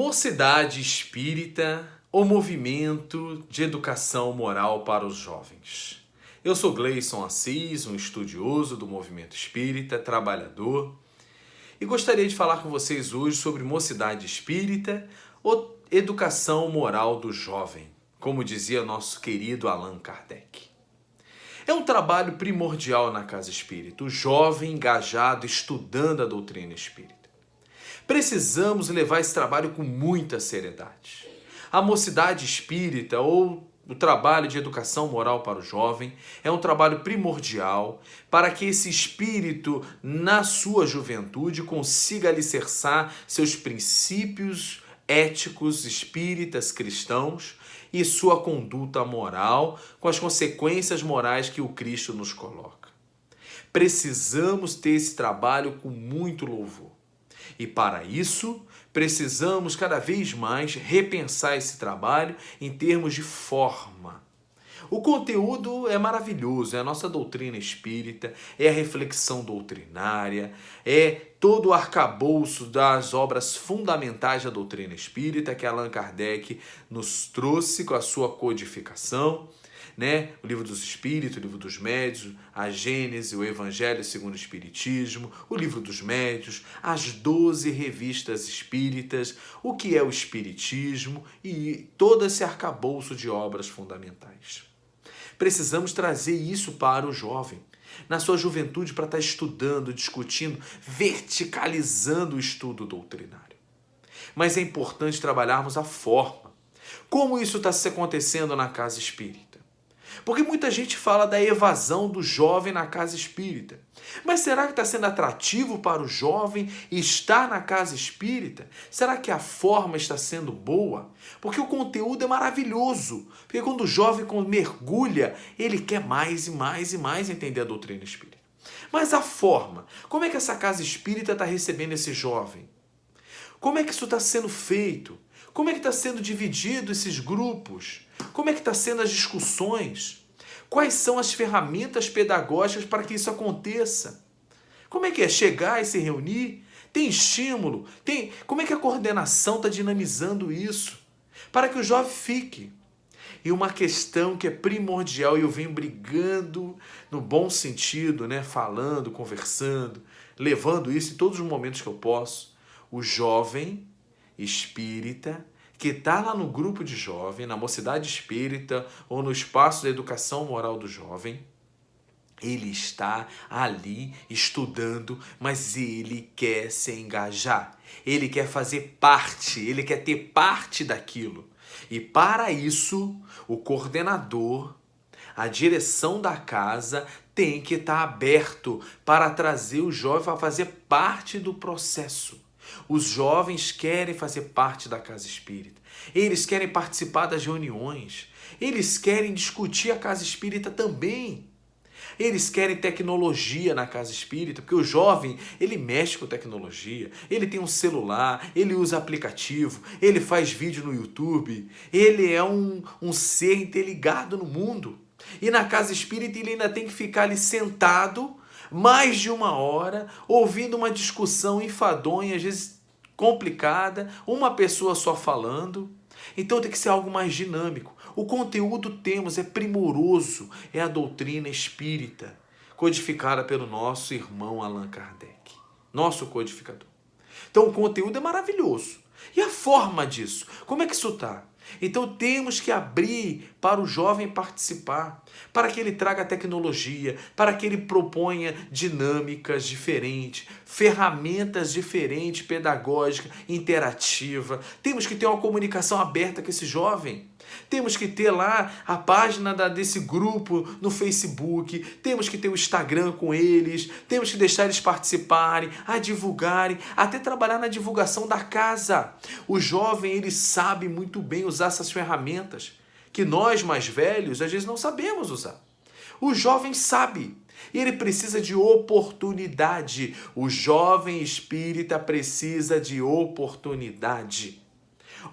Mocidade Espírita, o movimento de educação moral para os jovens. Eu sou Gleison Assis, um estudioso do movimento espírita, trabalhador, e gostaria de falar com vocês hoje sobre Mocidade Espírita, ou educação moral do jovem, como dizia nosso querido Allan Kardec. É um trabalho primordial na casa espírita, o jovem engajado estudando a doutrina espírita. Precisamos levar esse trabalho com muita seriedade. A mocidade espírita, ou o trabalho de educação moral para o jovem, é um trabalho primordial para que esse espírito, na sua juventude, consiga alicerçar seus princípios éticos, espíritas, cristãos e sua conduta moral com as consequências morais que o Cristo nos coloca. Precisamos ter esse trabalho com muito louvor. E para isso, precisamos cada vez mais repensar esse trabalho em termos de forma. O conteúdo é maravilhoso, é a nossa doutrina espírita, é a reflexão doutrinária, é todo o arcabouço das obras fundamentais da doutrina espírita que Allan Kardec nos trouxe com a sua codificação, né? O Livro dos Espíritos, o Livro dos Médios, a Gênese, o Evangelho segundo o Espiritismo, o Livro dos Médios, as 12 revistas espíritas, o que é o Espiritismo e todo esse arcabouço de obras fundamentais. Precisamos trazer isso para o jovem, na sua juventude, para estar estudando, discutindo, verticalizando o estudo doutrinário. Mas é importante trabalharmos a forma. Como isso está se acontecendo na casa espírita? Porque muita gente fala da evasão do jovem na casa espírita. Mas será que está sendo atrativo para o jovem estar na casa espírita? Será que a forma está sendo boa? Porque o conteúdo é maravilhoso. Porque quando o jovem mergulha, ele quer mais e mais e mais entender a doutrina espírita. Mas a forma, como é que essa casa espírita está recebendo esse jovem? Como é que isso está sendo feito? Como é que está sendo dividido esses grupos? Como é que está sendo as discussões? Quais são as ferramentas pedagógicas para que isso aconteça? Como é que é chegar e se reunir? Tem estímulo? Como é que a coordenação está dinamizando isso? Para que o jovem fique. E uma questão que é primordial, e eu venho brigando no bom sentido, né? Falando, conversando, levando isso em todos os momentos que eu posso. O jovem espírita que está lá no grupo de jovem, na mocidade espírita ou no espaço da educação moral do jovem, ele está ali estudando, mas ele quer se engajar, ele quer fazer parte, ele quer ter parte daquilo. E para isso, o coordenador, a direção da casa tem que estar aberto para trazer o jovem para fazer parte do processo. Os jovens querem fazer parte da casa espírita. Eles querem participar das reuniões. Eles querem discutir a casa espírita também. Eles querem tecnologia na casa espírita, porque o jovem, ele mexe com tecnologia. Ele tem um celular, ele usa aplicativo, ele faz vídeo no YouTube. Ele é um ser interligado no mundo. E na casa espírita ele ainda tem que ficar ali sentado mais de 1 hora, ouvindo uma discussão enfadonha, às vezes complicada, uma pessoa só falando. Então tem que ser algo mais dinâmico. O conteúdo temos, é primoroso, é a doutrina espírita, codificada pelo nosso irmão Allan Kardec, nosso codificador. Então o conteúdo é maravilhoso. E a forma disso? Como é que isso está? Então temos que abrir para o jovem participar, para que ele traga tecnologia, para que ele proponha dinâmicas diferentes, ferramentas diferentes, pedagógica, interativa. Temos que ter uma comunicação aberta com esse jovem. Temos que ter lá a página desse grupo no Facebook, temos que ter o Instagram com eles, temos que deixar eles participarem, a divulgarem, até trabalhar na divulgação da casa. O jovem, ele sabe muito bem usar essas ferramentas, que nós mais velhos às vezes não sabemos usar. O jovem sabe. E ele precisa de oportunidade. O jovem espírita precisa de oportunidade.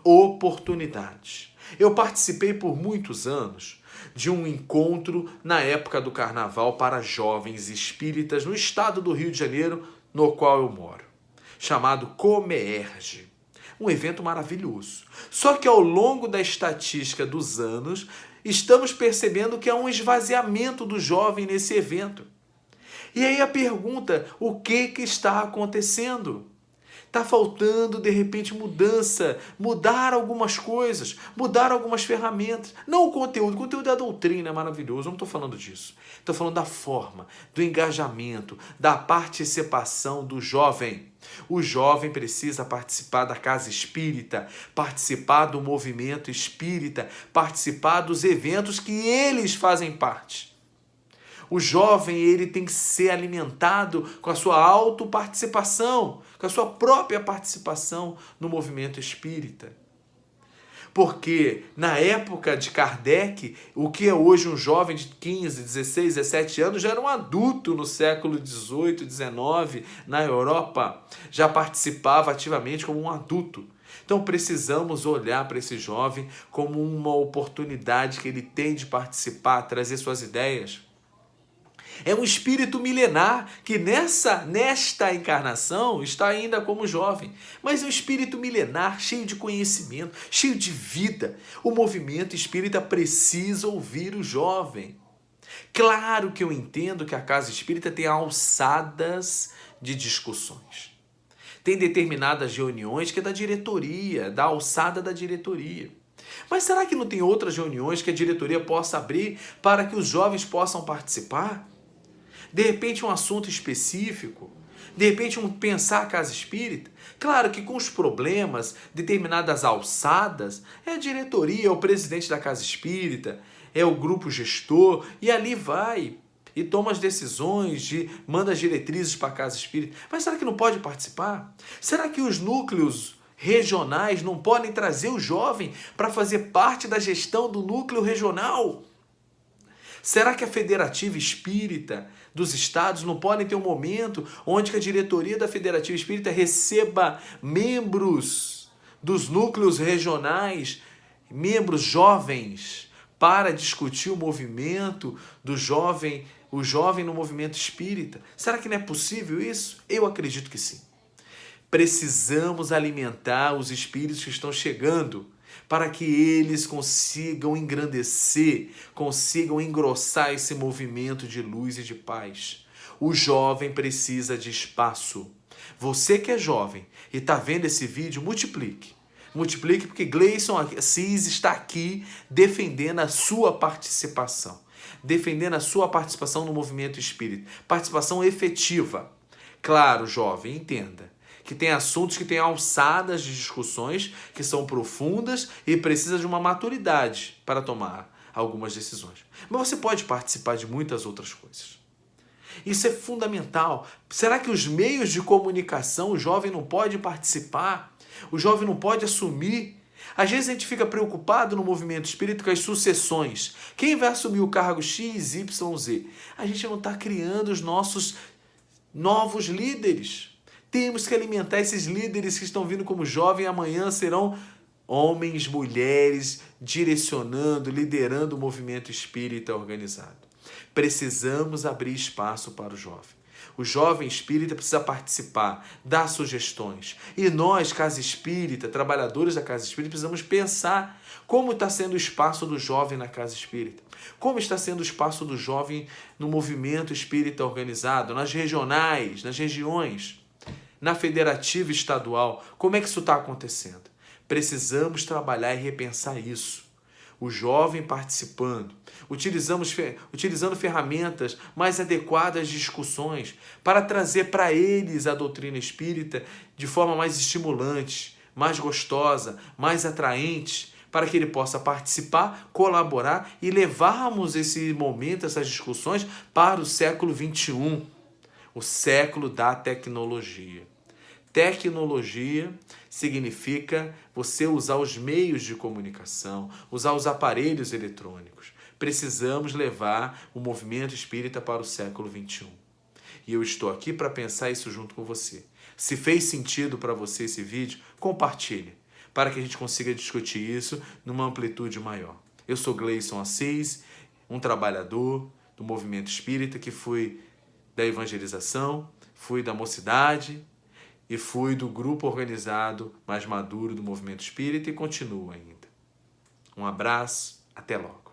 Oportunidade. Eu participei por muitos anos de um encontro na época do carnaval para jovens espíritas no estado do Rio de Janeiro, no qual eu moro, chamado Comerge. Um evento maravilhoso. Só que ao longo da estatística dos anos, estamos percebendo que há um esvaziamento do jovem nesse evento. E aí a pergunta, o que está acontecendo? Está faltando, de repente, mudança, mudar algumas coisas, mudar algumas ferramentas. Não o conteúdo da doutrina é maravilhoso, eu não estou falando disso. Estou falando da forma, do engajamento, da participação do jovem. O jovem precisa participar da casa espírita, participar do movimento espírita, participar dos eventos que eles fazem parte. O jovem, ele tem que ser alimentado com a sua autoparticipação, com a sua própria participação no movimento espírita. Porque na época de Kardec, o que é hoje um jovem de 15, 16, 17 anos já era um adulto no século 18, 19, na Europa, já participava ativamente como um adulto. Então precisamos olhar para esse jovem como uma oportunidade que ele tem de participar, trazer suas ideias. É um espírito milenar que nesta encarnação está ainda como jovem. Mas é um espírito milenar cheio de conhecimento, cheio de vida. O movimento espírita precisa ouvir o jovem. Claro que eu entendo que a casa espírita tem alçadas de discussões. Tem determinadas reuniões que é da diretoria, da alçada da diretoria. Mas será que não tem outras reuniões que a diretoria possa abrir para que os jovens possam participar? De repente um assunto específico, de repente pensar a casa espírita. Claro que com os problemas, determinadas alçadas, é a diretoria, é o presidente da casa espírita, é o grupo gestor, e ali vai e toma as decisões, manda as diretrizes para a casa espírita. Mas será que não pode participar? Será que os núcleos regionais não podem trazer o jovem para fazer parte da gestão do núcleo regional? Será que a Federativa Espírita dos Estados não pode ter um momento onde que a diretoria da Federativa Espírita receba membros dos núcleos regionais, membros jovens, para discutir o movimento do jovem, o jovem no movimento espírita? Será que não é possível isso? Eu acredito que sim. Precisamos alimentar os espíritos que estão chegando, para que eles consigam engrandecer, consigam engrossar esse movimento de luz e de paz. O jovem precisa de espaço. Você que é jovem e está vendo esse vídeo, multiplique. Multiplique porque Gleison Assis está aqui defendendo a sua participação. Defendendo a sua participação no movimento espírita. Participação efetiva. Claro, jovem, entenda que tem assuntos que têm alçadas de discussões que são profundas e precisa de uma maturidade para tomar algumas decisões. Mas você pode participar de muitas outras coisas. Isso é fundamental. Será que os meios de comunicação, o jovem não pode participar? O jovem não pode assumir? Às vezes a gente fica preocupado no movimento espírita com as sucessões. Quem vai assumir o cargo X, Y, Z? A gente não está criando os nossos novos líderes. Temos que alimentar esses líderes que estão vindo como jovem, amanhã serão homens, mulheres, direcionando, liderando o movimento espírita organizado. Precisamos abrir espaço para o jovem. O jovem espírita precisa participar, dar sugestões. E nós, casa espírita, trabalhadores da casa espírita, precisamos pensar como está sendo o espaço do jovem na casa espírita. Como está sendo o espaço do jovem no movimento espírita organizado, nas regionais, nas regiões. Na federativa estadual, como é que isso está acontecendo? Precisamos trabalhar e repensar isso. O jovem participando, utilizando ferramentas mais adequadas de discussões para trazer para eles a doutrina espírita de forma mais estimulante, mais gostosa, mais atraente, para que ele possa participar, colaborar e levarmos esse momento, essas discussões para o século XXI. O século da tecnologia. Tecnologia significa você usar os meios de comunicação, usar os aparelhos eletrônicos. Precisamos levar o movimento espírita para o século XXI. E eu estou aqui para pensar isso junto com você. Se fez sentido para você esse vídeo, compartilhe, para que a gente consiga discutir isso numa amplitude maior. Eu sou Gleison Assis, um trabalhador do movimento espírita que fui da evangelização, fui da mocidade e fui do grupo organizado mais maduro do movimento espírita e continuo ainda. Um abraço, até logo.